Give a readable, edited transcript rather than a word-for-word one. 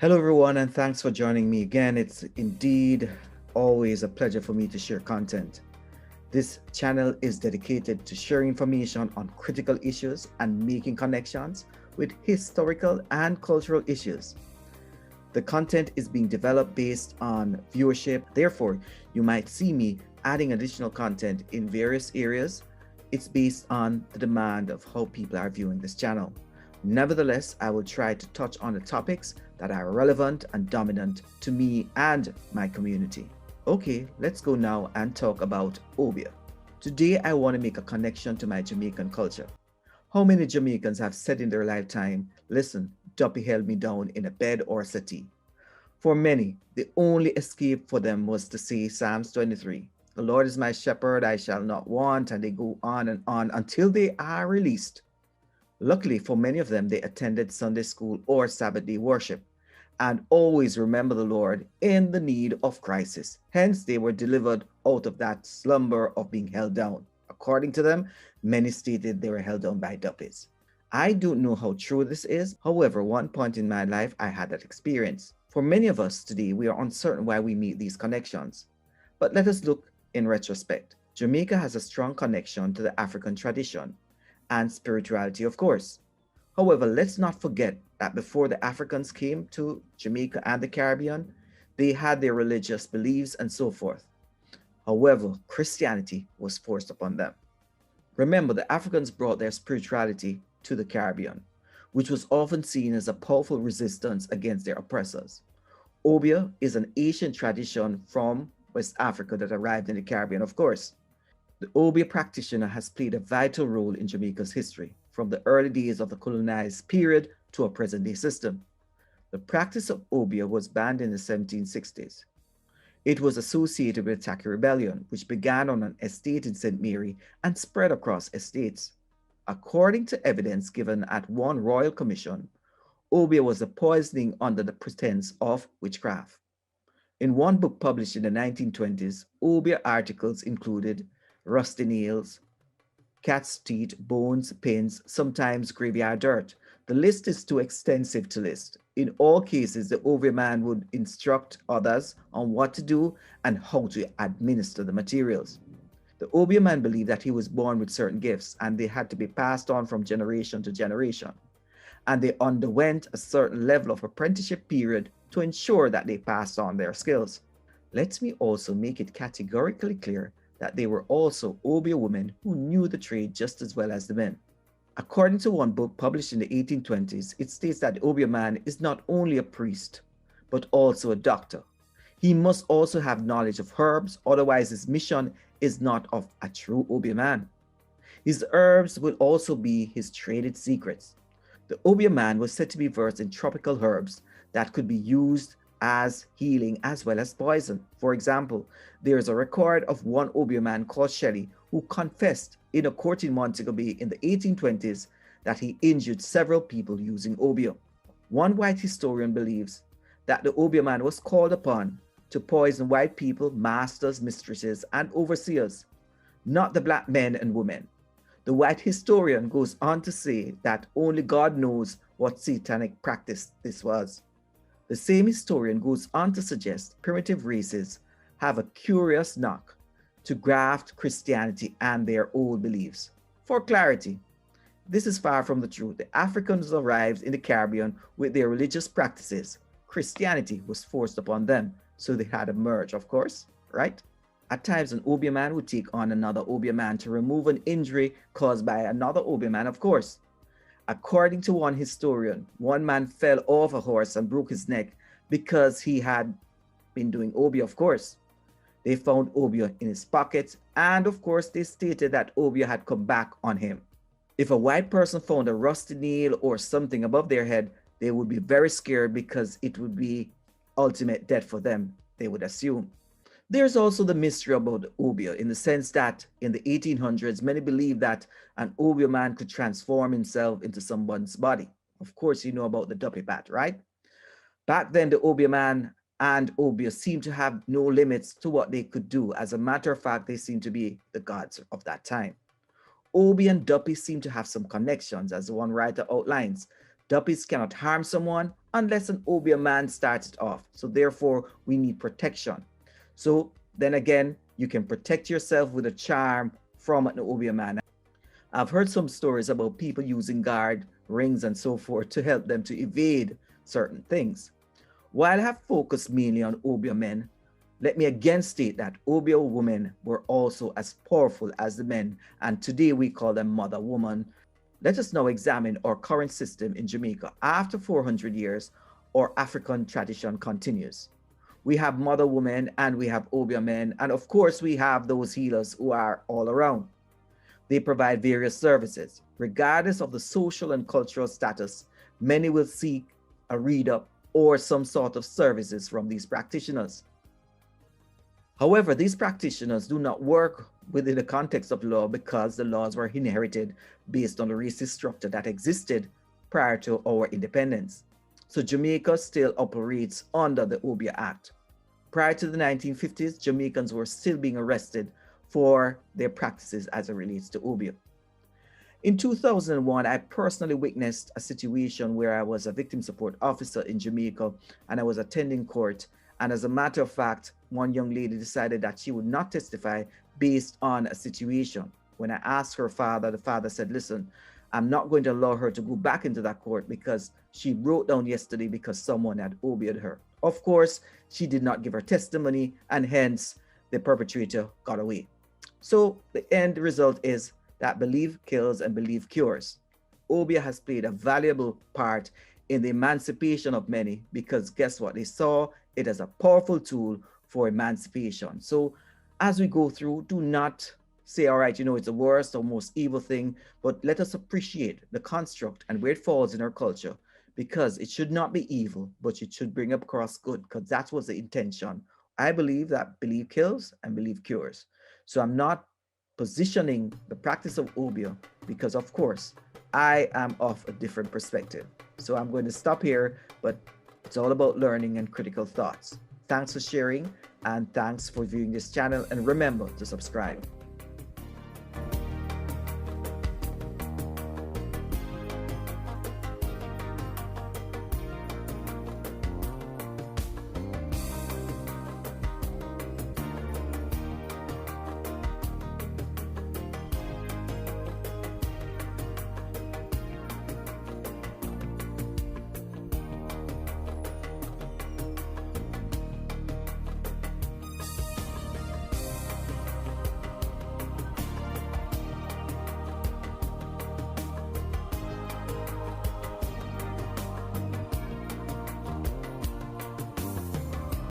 Hello, everyone, and thanks for joining me again. It's indeed always a pleasure for me to share content. This channel is dedicated to sharing information on critical issues and making connections with historical and cultural issues. The content is being developed based on viewership, therefore, you might see me adding additional content in various areas. It's based on the demand of how people are viewing this channel. Nevertheless, I will try to touch on the topics that are relevant and dominant to me and my community. Okay, let's go now and talk about Obeah. Today, I want to make a connection to my Jamaican culture. How many Jamaicans have said in their lifetime, listen, Duppy held me down in a bed or a settee? For many, the only escape for them was to say Psalms 23. The Lord is my shepherd, I shall not want, and they go on and on until they are released. Luckily for many of them, they attended Sunday school or Sabbath day worship and always remember the Lord in the need of crisis. Hence, they were delivered out of that slumber of being held down. According to them, many stated they were held down by duppies. I don't know how true this is. However, one point in my life, I had that experience. For many of us today, we are uncertain why we meet these connections. But let us look in retrospect. Jamaica has a strong connection to the African tradition and spirituality, of course. However, let's not forget that before the Africans came to Jamaica and the Caribbean, they had their religious beliefs and so forth. However, Christianity was forced upon them. Remember, the Africans brought their spirituality to the Caribbean, which was often seen as a powerful resistance against their oppressors. Obeah is an ancient tradition from West Africa that arrived in the Caribbean, of course. The Obeah practitioner has played a vital role in Jamaica's history, from the early days of the colonized period to a present-day system. The practice of Obeah was banned in the 1760s. It was associated with the Taki Rebellion, which began on an estate in St. Mary and spread across estates. According to evidence given at one royal commission, Obeah was a poisoning under the pretense of witchcraft. In one book published in the 1920s, Obeah articles included rusty nails, cat's teeth, bones, pins, sometimes graveyard dirt. The list is too extensive to list. In all cases, the Obeah man would instruct others on what to do and how to administer the materials. The Obeah man believed that he was born with certain gifts and they had to be passed on from generation to generation. And they underwent a certain level of apprenticeship period to ensure that they passed on their skills. Let me also make it categorically clear that they were also Obeah women who knew the trade just as well as the men. According to one book published in the 1820s, it states that the Obeah man is not only a priest, but also a doctor. He must also have knowledge of herbs, otherwise his mission is not of a true Obeah man. His herbs will also be his traded secrets. The Obeah man was said to be versed in tropical herbs that could be used as healing as well as poison. For example, there is a record of one Obeah man called Shelley who confessed in a court in Montego Bay in the 1820s that he injured several people using Obeah. One white historian believes that the Obeah man was called upon to poison white people, masters, mistresses, and overseers, not the black men and women. The white historian goes on to say that only God knows what satanic practice this was. The same historian goes on to suggest primitive races have a curious knock to graft Christianity and their old beliefs. For clarity, this is far from the truth. The Africans arrived in the Caribbean with their religious practices. Christianity was forced upon them, so they had to merge, of course, right? At times, an Obeah man would take on another Obeah man to remove an injury caused by another Obeah man, of course. According to one historian, one man fell off a horse and broke his neck because he had been doing Obeah, of course. They found Obeah in his pocket, and of course, they stated that Obeah had come back on him. If a white person found a rusty nail or something above their head, they would be very scared because it would be ultimate death for them, they would assume. There's also the mystery about Obeah in the sense that in the 1800s, many believed that an Obeah man could transform himself into someone's body. Of course, you know about the duppy bat, right? Back then, the Obeah man and Obeah seemed to have no limits to what they could do. As a matter of fact, they seemed to be the gods of that time. Obeah and Duppy seem to have some connections, as one writer outlines. Duppies cannot harm someone unless an Obeah man starts it off. So therefore, we need protection. So then again, you can protect yourself with a charm from an Obeah man. I've heard some stories about people using guard rings and so forth to help them to evade certain things. While I have focused mainly on Obeah men, let me again state that Obeah women were also as powerful as the men, and today we call them mother woman. Let us now examine our current system in Jamaica. After 400 years, our African tradition continues. We have mother women and we have Obeah men, and of course we have those healers who are all around. They provide various services. Regardless of the social and cultural status, many will seek a read up or some sort of services from these practitioners. However, these practitioners do not work within the context of law because the laws were inherited based on the racist structure that existed prior to our independence. So Jamaica still operates under the Obeah Act. Prior to the 1950s, Jamaicans were still being arrested for their practices as it relates to Obeah. In 2001, I personally witnessed a situation where I was a victim support officer in Jamaica and I was attending court. And as a matter of fact, one young lady decided that she would not testify based on a situation. When I asked her father, the father said, listen, I'm not going to allow her to go back into that court because she wrote down yesterday because someone had Obeah'd her. Of course, she did not give her testimony and hence the perpetrator got away. So the end result is that belief kills and belief cures. Obeah has played a valuable part in the emancipation of many because guess what? They saw it as a powerful tool for emancipation. So as we go through, do not say, all right, it's the worst or most evil thing, but let us appreciate the construct and where it falls in our culture because it should not be evil, but it should bring across good because that was the intention. I believe that belief kills and belief cures. So I'm not positioning the practice of Obeah because, of course, I am of a different perspective. So I'm going to stop here, but it's all about learning and critical thoughts. Thanks for sharing and thanks for viewing this channel. And remember to subscribe.